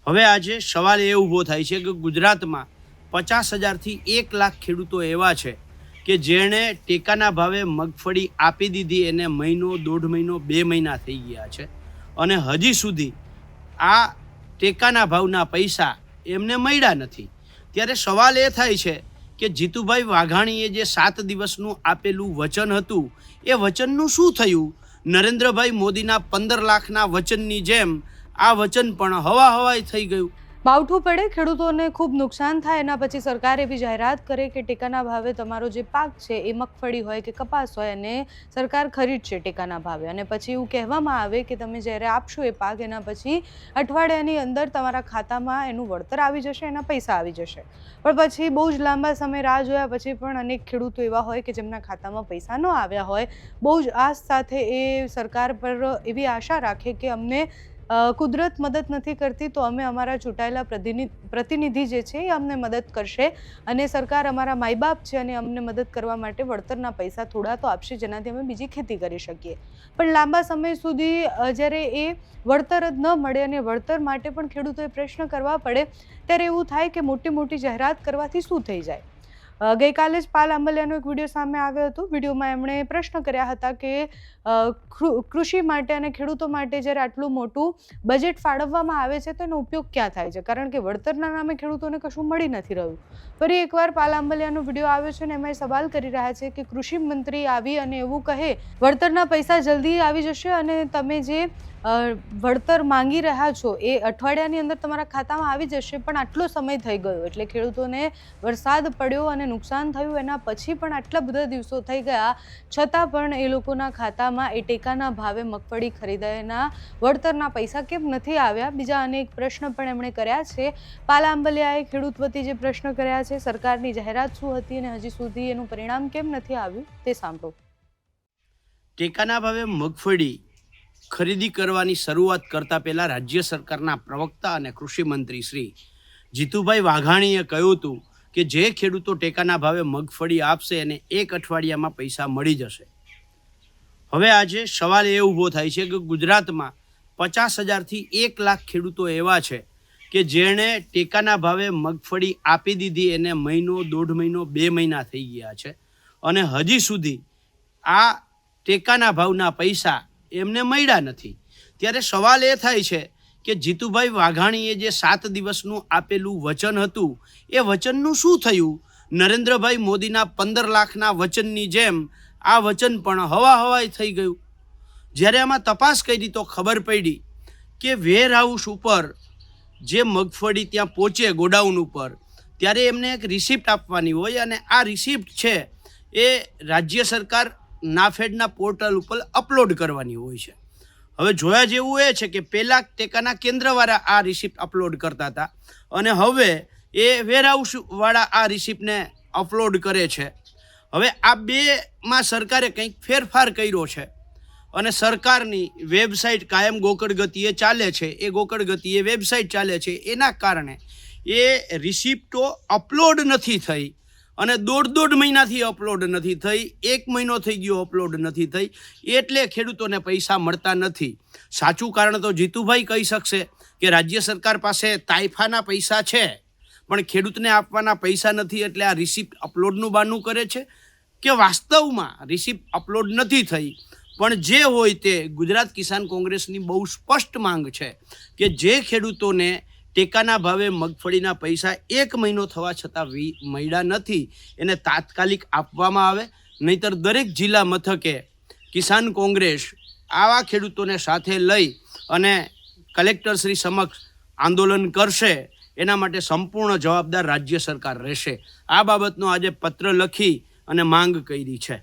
હવે આજે સવાલ એ ઊભો થાય છે કે ગુજરાતમાં 50,000થી 1 લાખ ખેડૂતો એવા છે કે જેણે ટેકાના ભાવે મગફળી આપી દીધી, એને મહિનો, દોઢ મહિનો, 2 મહિના થઈ ગયા છે અને હજી સુધી આ ટેકાના ભાવના પૈસા એમને મળ્યા નથી। ત્યારે સવાલ એ થાય છે કે જીતુભાઈ વાઘાણીએ જે 7 દિવસનું આપેલું વચન હતું એ વચનનું શું થયું? નરેન્દ્રભાઈ મોદીના 15 લાખના વચનની જેમ આ વચન પણ હવાઈ થઈ ગયું। માવઠું પડે, ખેડૂતોને ખૂબ નુકસાન થાય, એના પછી સરકાર એવી જાહેરાત કરે કે ટેકાના ભાવે તમારો જે પાક છે એ મગફળી હોય કે કપાસ હોય અને સરકાર ખરીદશે ટેકાના ભાવે, અને પછી એવું કહેવામાં આવે કે તમે જ્યારે આપશો એ પાક એના પછી અઠવાડિયાની અંદર તમારા ખાતામાં એનું વળતર આવી જશે, એના પૈસા આવી જશે। પણ પછી બહુ જ લાંબા સમય રાહ જોયા પછી પણ અનેક ખેડૂતો એવા હોય કે જેમના ખાતામાં પૈસા ન આવ્યા હોય, બહુ જ આસ સાથે એ સરકાર પર એવી આશા રાખે કે અમને કુદરત મદદ નથી કરતી તો અમે અમારા ચૂંટાયેલા પ્રતિનિધિ જે છે એ અમને મદદ કરશે અને સરકાર અમારા માય બાપ છે અને અમને મદદ કરવા માટે વળતરના પૈસા થોડા તો આપશે, જેનાથી અમે બીજી ખેતી કરી શકીએ। પણ લાંબા સમય સુધી જ્યારે એ વળતર જ ન મળે અને વળતર માટે પણ ખેડૂતોએ પ્રશ્ન કરવા પડે ત્યારે એવું થાય કે મોટી મોટી જાહેરાત કરવાથી શું થઈ જાય। ગઈકાલે જ પાલ આંબલિયાનો એક વિડીયો સામે આવ્યો હતો। વિડીયોમાં એમણે પ્રશ્ન કર્યા હતા કે કૃષિ માટે અને ખેડૂતો માટે જ્યારે આટલું મોટું બજેટ ફાળવવામાં આવે છે તો એનો ઉપયોગ ક્યાં થાય છે, કારણ કે વળતરના નામે ખેડૂતોને કશું મળી નથી રહ્યું। ફરી એકવાર પાલ આંબલિયાનો વિડીયો આવ્યો છે અને એમાં સવાલ કરી રહ્યા છે કે કૃષિ મંત્રી આવી અને એવું કહે વળતરના પૈસા જલ્દી આવી જશે અને તમે જે વળતર માંગી રહ્યા છો એ અઠવાડિયાની અંદર તમારા ખાતામાં આવી જશે, પણ આટલો સમય થઈ ગયો એટલે ખેડૂતોને વરસાદ પડ્યો અને નુકસાન થયું, એના પછી પણ આટલા બધા દિવસો થઈ ગયા છતાં પણ એ લોકોના ખાતામાં એ ટેકાના ભાવે મગફળી ખરીદાયના વળતરના પૈસા કેમ નથી આવ્યા? બીજા અનેક પ્રશ્ન પણ એમણે કર્યા છે। પાલ આંબલિયાએ ખેડૂત વતી જે પ્રશ્ન કર્યા છે, સરકારની જાહેરાત શું હતી અને હજી સુધી એનું પરિણામ કેમ નથી આવ્યું તે સાંભળો। ટેકાના ભાવે મગફળી ખરીદી કરવાની શરૂઆત કરતા પહેલા રાજ્ય સરકારના પ્રવક્તા અને કૃષિ મંત્રી શ્રી જીતુભાઈ વાઘાણીએ કહ્યું હતું કે જે ખેડૂતો ટેકાના ભાવે મગફળી આપશે એને 1 અઠવાડિયામાં પૈસા મળી જશે। હવે આજે સવાલ એ ઊભો થાય છે કે ગુજરાતમાં 50,000થી 1 લાખ ખેડૂતો એવા છે કે જેણે ટેકાના ભાવે મગફળી આપી દીધી, એને મહિનો, દોઢ મહિનો, 2 મહિના થઈ ગયા છે અને હજી સુધી આ ટેકાના ભાવના પૈસા એમને મળ્યા નથી। ત્યારે સવાલ એ થાય છે કે જીતુભાઈ વાઘાણીએ જે 7 દિવસનું આપેલું વચન હતું એ વચનનું શું થયું? નરેન્દ્રભાઈ મોદીના 15 લાખના વચનની જેમ આ વચન પણ હવાઈ થઈ ગયું। જ્યારે આમાં તપાસ કરી તો ખબર પડી કે વેર હાઉસ ઉપર જે મગફળી ત્યાં પહોંચે ગોડાઉન ઉપર ત્યારે એમને એક રિસિપ્ટ આપવાની હોય અને આ રિસિપ્ટ છે એ રાજ્ય સરકાર નાફેડના પોર્ટલ ઉપર અપલોડ કરવાની હોય છે। હવે જોયા જેવું એ છે કે પહેલાં ટેકાના કેન્દ્રવાળા આ રિસિપ્ટ અપલોડ કરતા હતા અને હવે એ વેરહાઉસવાળા આ રિસિપ્ટને અપલોડ કરે છે। હવે આ બેમાં સરકારે કંઈક ફેરફાર કર્યો છે અને સરકારની વેબસાઇટ કાયમ ગોકળ ગતિએ ચાલે છે, એ ગોકળ ગતિએ વેબસાઇટ ચાલે છે, એના કારણે એ રિસિપ્ટો અપલોડ નથી થઈ અને દોઢ મહિનાથી અપલોડ નથી થઈ, 1 મહિનો થઈ ગયો અપલોડ નથી થઈ, એટલે ખેડૂતોને પૈસા મળતા નથી। સાચું કારણ તો જીતુભાઈ કહી શકશે કે રાજ્ય સરકાર પાસે તાઇફાના પૈસા છે પણ ખેડૂતને આપવાના પૈસા નથી એટલે આ રિસિપ્ટ અપલોડનું બહાનું કરે છે કે વાસ્તવમાં રિસિપ્ટ અપલોડ નથી થઈ। પણ જે હોય તે ગુજરાત કિસાન કોંગ્રેસની બહુ સ્પષ્ટ માંગ છે કે જે ખેડૂતોને ટેકાના ભાવે મગફળીના પૈસા 1 મહિનો થવા છતાં મળ્યા નથી એને તાત્કાલિક આપવામાં આવે, નહીંતર દરેક જિલ્લા મથકે કિસાન કોંગ્રેસ આવા ખેડૂતોને સાથે લઈ અને કલેક્ટરશ્રી સમક્ષ આંદોલન કરશે। એના માટે સંપૂર્ણ જવાબદાર રાજ્ય સરકાર રહેશે। આ બાબતનો આજે પત્ર લખી અને માંગ કરી છે।